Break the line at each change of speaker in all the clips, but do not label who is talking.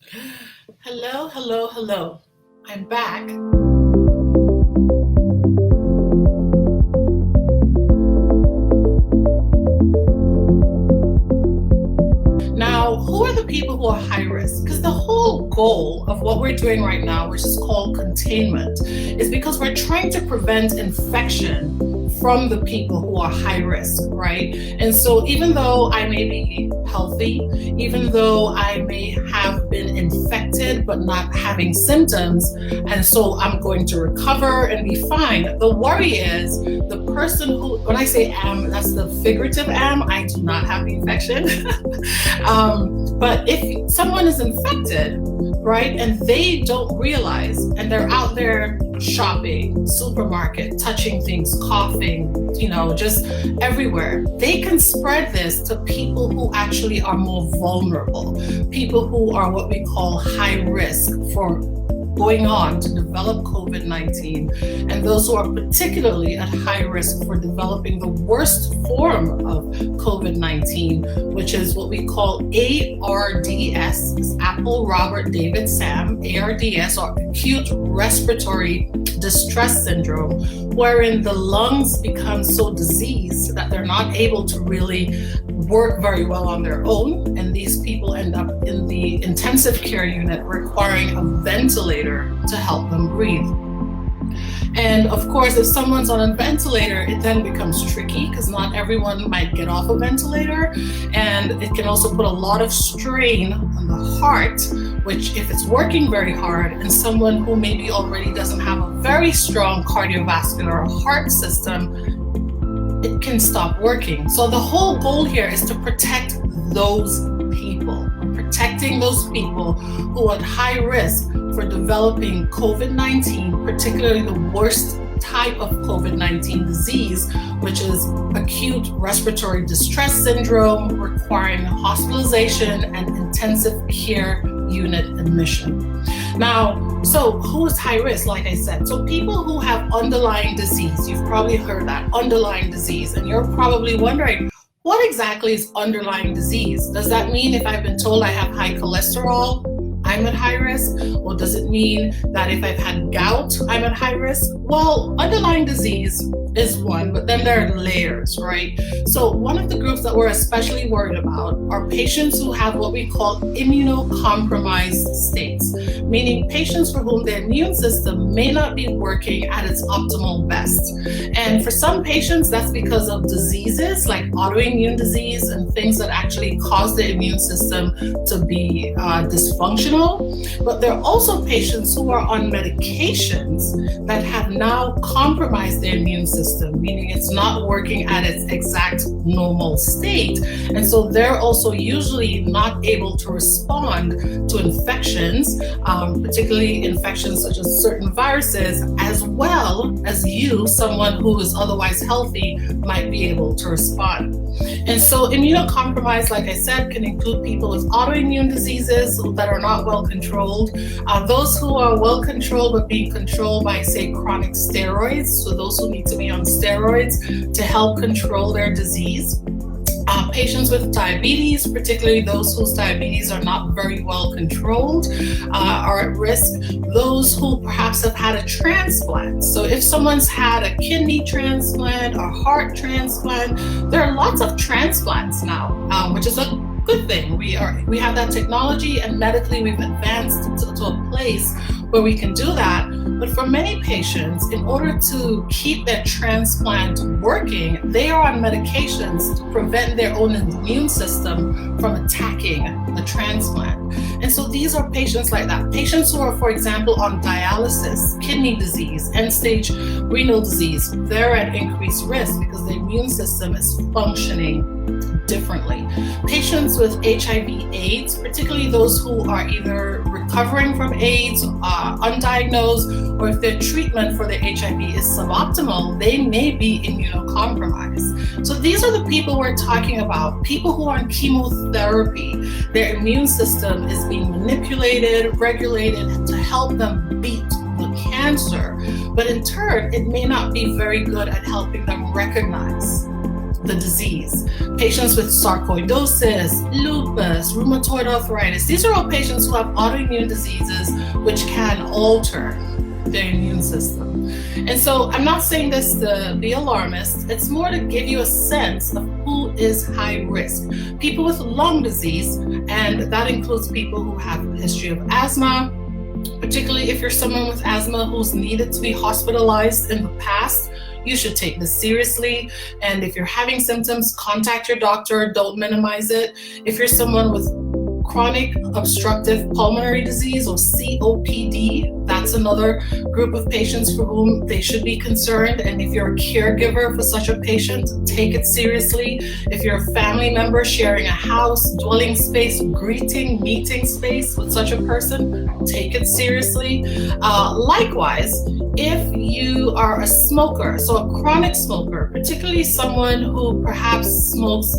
Hello, hello, hello. I'm back. Now, who are the people who are high risk? Because the whole goal of what we're doing right now, which is called containment, is because we're trying to prevent infection from the people who are high risk, right? And so even though I may be healthy, even though I may have been infected but not having symptoms, and so I'm going to recover and be fine, the worry is the person who, when I say am, that's the figurative am, I do not have the infection. But if someone is infected, right, and they don't realize, and they're out there shopping, supermarket, touching things, coughing, just everywhere, they can spread this to people who actually are more vulnerable, people who are what we call high risk for going on to develop COVID-19, and those who are particularly at high risk for developing the worst form of COVID-19, which is what we call ARDS, Apple, Robert, David, Sam, ARDS, or acute respiratory distress syndrome, wherein the lungs become so diseased that they're not able to really work very well on their own, and these people end up in the intensive care unit requiring a ventilator to help them breathe. And of course, if someone's on a ventilator, it then becomes tricky because not everyone might get off a ventilator, and it can also put a lot of strain on the heart, which if it's working very hard, and someone who maybe already doesn't have a very strong cardiovascular heart system, it can stop working. So the whole goal here is to protect those people. We're protecting those people who are at high risk for developing COVID-19, particularly the worst type of COVID-19 disease, which is acute respiratory distress syndrome requiring hospitalization and intensive care unit admission. Now, so who is high risk? Like I said, so people who have underlying disease, you've probably heard that, underlying disease, and you're probably wondering, what exactly is underlying disease? Does that mean if I've been told I have high cholesterol, I'm at high risk? Or does it mean that if I've had gout, I'm at high risk? Well, underlying disease is one, but then there are layers, right? So one of the groups that we're especially worried about are patients who have what we call immunocompromised states, meaning patients for whom the immune system may not be working at its optimal best. And for some patients, that's because of diseases like autoimmune disease and things that actually cause the immune system to be dysfunctional. But there are also patients who are on medications that have now compromised their immune system, meaning it's not working at its exact normal state. And so they're also usually not able to respond to infections, particularly infections such as certain viruses, as well as you, someone who is otherwise healthy, might be able to respond. And so immunocompromised, like I said, can include people with autoimmune diseases that are not well controlled, those who are well controlled but being controlled by, say, chronic steroids, so those who need to be on steroids to help control their disease. Patients with diabetes, particularly those whose diabetes are not very well controlled, are at risk. Those who perhaps have had a transplant. So if someone's had a kidney transplant or heart transplant, there are lots of transplants now, which is a good thing. We have that technology, and medically we've advanced to a place where we can do that. But for many patients, in order to keep their transplant working, they are on medications to prevent their own immune system from attacking the transplant. And so these are patients like that. Patients who are, for example, on dialysis, kidney disease, end-stage renal disease, they're at increased risk because the immune system is functioning differently. Patients with HIV/AIDS, particularly those who are either recovering from AIDS, undiagnosed, or if their treatment for their HIV is suboptimal, they may be immunocompromised. So these are the people we're talking about, people who are on chemotherapy. Their immune system is being manipulated, regulated to help them beat the cancer, but in turn, it may not be very good at helping them recognize the disease. Patients with sarcoidosis, lupus, rheumatoid arthritis, these are all patients who have autoimmune diseases which can alter their immune system. And so I'm not saying this to be alarmist, it's more to give you a sense of who is high risk. People with lung disease, and that includes people who have a history of asthma, particularly if you're someone with asthma who's needed to be hospitalized in the past, you should take this seriously. And if you're having symptoms, contact your doctor, don't minimize it. If you're someone with chronic obstructive pulmonary disease or COPD, that's another group of patients for whom they should be concerned. And if you're a caregiver for such a patient, take it seriously. If you're a family member sharing a house, dwelling space, greeting, meeting space with such a person, take it seriously. Likewise, if you are a smoker, so a chronic smoker, particularly someone who perhaps smokes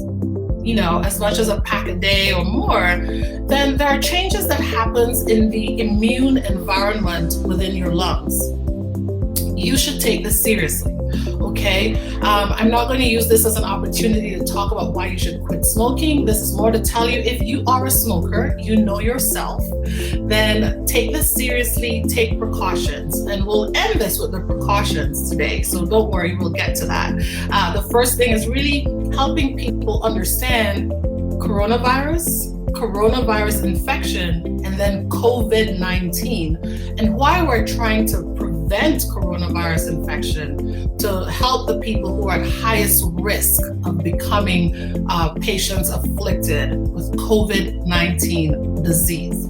as much as a pack a day or more, then there are changes that happens in the immune environment within your lungs. You should take this seriously, okay? I'm not going to use this as an opportunity to talk about why you should quit smoking. This is more to tell you, if you are a smoker, you know yourself, then take this seriously, take precautions. And we'll end this with the precautions today, so don't worry, we'll get to that. The first thing is really helping people understand coronavirus infection, and then COVID-19, and why we're trying to prevent coronavirus infection to help the people who are at highest risk of becoming patients afflicted with COVID-19 disease.